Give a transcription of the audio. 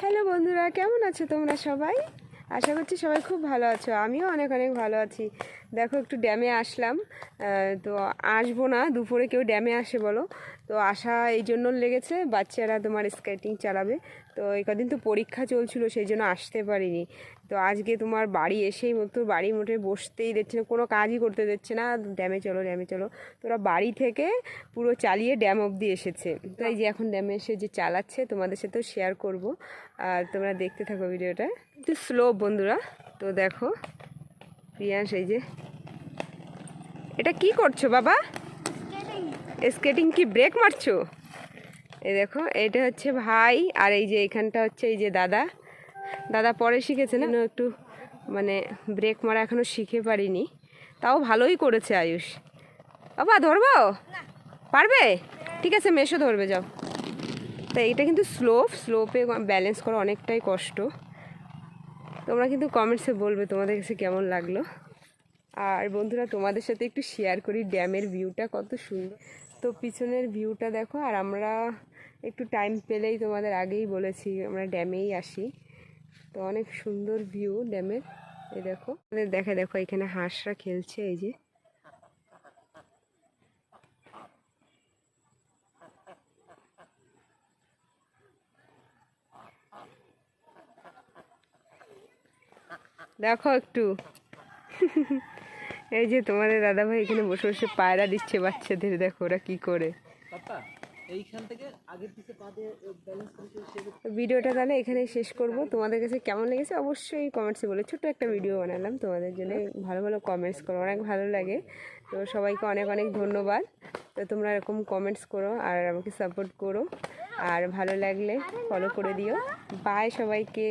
Hello বন্ধুরা, কেমন আছো তোমরা সবাই? আশা করছি সবাই খুব ভালো আছো। আমিও অনেক অনেক ভালো আছি। দেখো একটু ড্যামে আসলাম। তো আসবো না, দুপুরে কেউ ড্যামে আসে বলো? তো আসা এই জন্য লেগেছে, বাচ্চারা তোমার স্কেটিং চালাবে। তো এই কদিন তো পরীক্ষা চলছিল, সেই জন্য আসতে পারিনি। তো আজকে তোমার বাড়ি এসেই মতো বাড়ি মোটে বসতেই দিচ্ছে না, কোনো কাজই করতে দিচ্ছে না। ড্যামে চলো ড্যামে চলো। তোরা বাড়ি থেকে পুরো চালিয়ে ড্যাম অবধি এসেছে। তো এই যে এখন ড্যামে এসে যে চালাচ্ছে তোমাদের সাথেও শেয়ার করব, আর তোমরা দেখতে থাকো ভিডিওটা। একটু স্লো বন্ধুরা। তো দেখো প্রিয়াংশ, এই যে এটা কি করছো বাবা? স্কেটিং কি ব্রেক মারছো? এই দেখো এটা হচ্ছে ভাই, আর এই যে এখানটা হচ্ছে এই যে দাদা। দাদা পরে শিখেছে না, একটু মানে ব্রেক মারা এখনো শিখে পারিনি। তাও ভালোই করেছে আয়ুষ। বাবা ধরবো? পারবে? ঠিক আছে, মেশো ধরবে, যাও। তা এটা কিন্তু স্লোপে ব্যালেন্স করা অনেকটাই কষ্ট। তোমরা কিন্তু কমেন্টসে বলবে তোমাদের কাছে কেমন লাগলো। আর বন্ধুরা তোমাদের সাথে একটু শেয়ার করি ড্যামের ভিউটা কত সুন্দর। তো পিছনের ভিউটা দেখো। আর আমরা একটু টাইম পেলেই, তোমাদের আগেই বলেছি, আমরা ড্যামেই আসি। তো অনেক সুন্দর ভিউ ড্যামের। এই দেখো দেখো এখানে হাঁসরা খেলছে, এই যে। দেখো একটু এই যে তোমাদের দাদাভাই এখানে বসে বসে পায়রা দিচ্ছে বাচ্চাদের। দেখো ওরা কি করে। ভিডিওটা তাহলে এখানেই শেষ করব। তোমাদের কাছে কেমন লেগেছে অবশ্যই কমেন্টসে বলে। ছোট্ট একটা ভিডিও বানালাম তোমাদের জন্য, ভালো ভালো কমেন্টস করো, অনেক ভালো লাগে। তো সবাইকে অনেক অনেক ধন্যবাদ। তো তোমরা এরকম কমেন্টস করো আর আমাকে সাপোর্ট করো, আর ভালো লাগলে ফলো করে দিও। বাই সবাইকে।